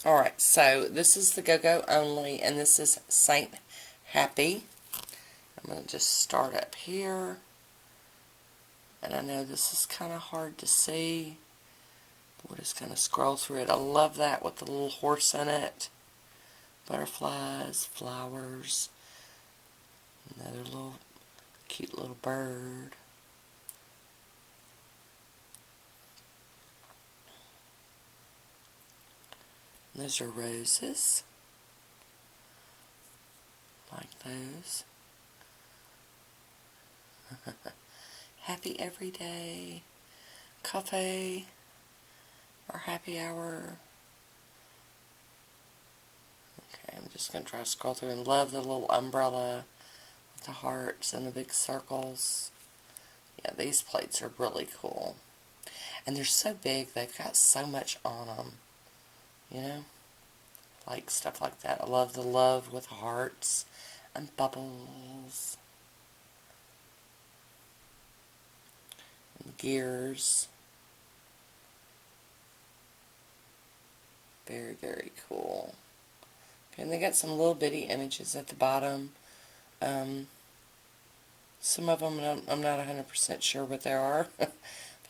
Alright, so this is the Go-Go Only, and this is Saint Happy. I'm going to just start up here. And I know this is kind of hard to see. We're just going to scroll through it. I love that with the little horse in it. Butterflies, flowers. Another little cute little bird. And those are roses. Like those. Happy every day. Coffee. Or happy hour. Okay, I'm just going to try to scroll through and love the little umbrella with the hearts and the big circles. Yeah, these plates are really cool. And they're so big, they've got so much on them. You know? Like stuff like that. I love the love with hearts and bubbles. And gears. Very, very cool. Okay, and they got some little bitty images at the bottom. Some of them I'm not 100% sure what they are. But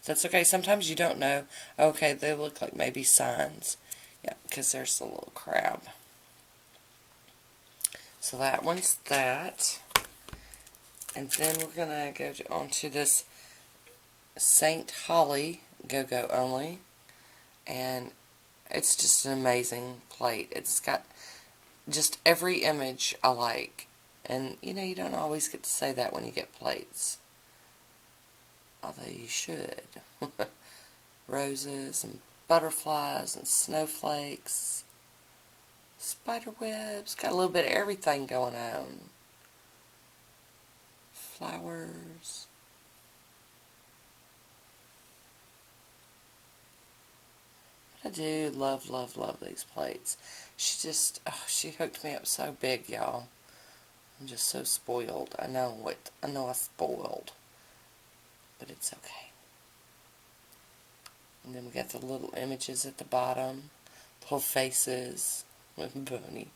that's okay. Sometimes you don't know. Okay, they look like maybe signs. Yeah, because there's a little crab. So that one's that. And then we're going to go on to this Saint Holly Go-Go Only. And it's just an amazing plate. It's got just every image I like. And, you know, you don't always get to say that when you get plates. Although you should. Roses and butterflies and snowflakes. Spider webs. Got a little bit of everything going on. Flowers. I do love, love, love these plates. She just, oh, she hooked me up so big, y'all. I'm just so spoiled. I know it. I know I'm spoiled. But it's okay. And then we got the little images at the bottom. Little faces with Bunny.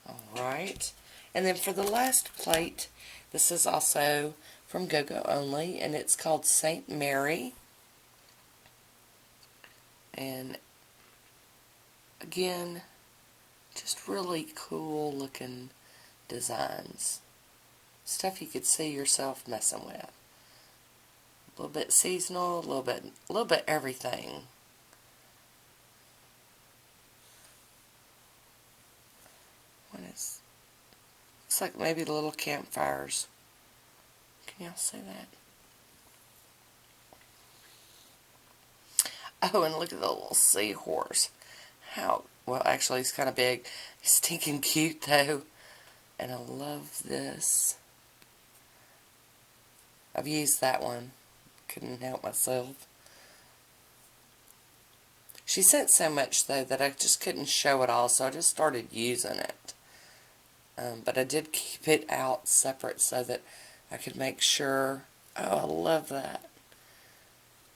Alright. And then for the last plate, this is also from Go-Go Only, and it's called Saint Mary. And again, just really cool looking designs. Stuff you could see yourself messing with. A little bit seasonal, a little bit everything. Looks like maybe the little campfires. Can y'all see that? Oh, and look at the little seahorse. Well, actually, he's kind of big. He's stinking cute, though. And I love this. I've used that one. Couldn't help myself. She sent so much, though, that I just couldn't show it all, so I just started using it. But I did keep it out separate so that I could make sure... Oh, I love that.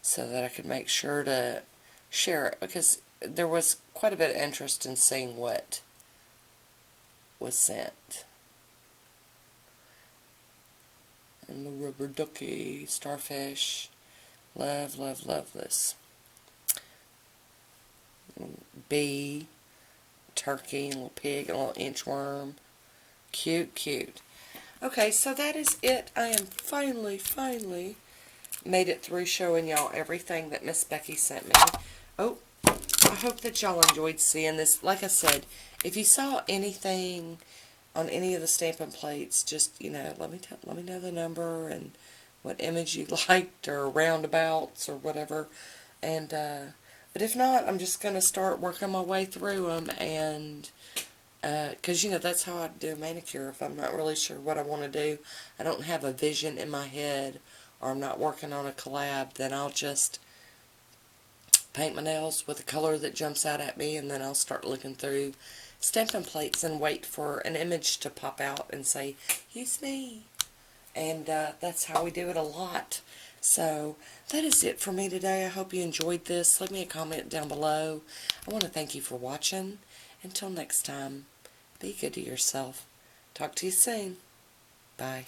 So that I could make sure to share it, because there was quite a bit of interest in seeing what was sent. And the rubber ducky, starfish. Love, love, love this. Bee, turkey, a little pig, a little inchworm. Cute, cute. Okay, so that is it. I am finally made it through showing y'all everything that Miss Becky sent me. Oh, I hope that y'all enjoyed seeing this. Like I said, if you saw anything on any of the stamping plates, just, you know, let me know the number and what image you liked, or roundabouts or whatever. And but if not, I'm just going to start working my way through them, and because, you know, that's how I do a manicure. If I'm not really sure what I want to do, I don't have a vision in my head, or I'm not working on a collab, then I'll just paint my nails with a color that jumps out at me, and then I'll start looking through stamping plates and wait for an image to pop out and say, use me. And that's how we do it a lot. So that is it for me today. I hope you enjoyed this. Leave me a comment down below. I want to thank you for watching. Until next time, be good to yourself. Talk to you soon. Bye.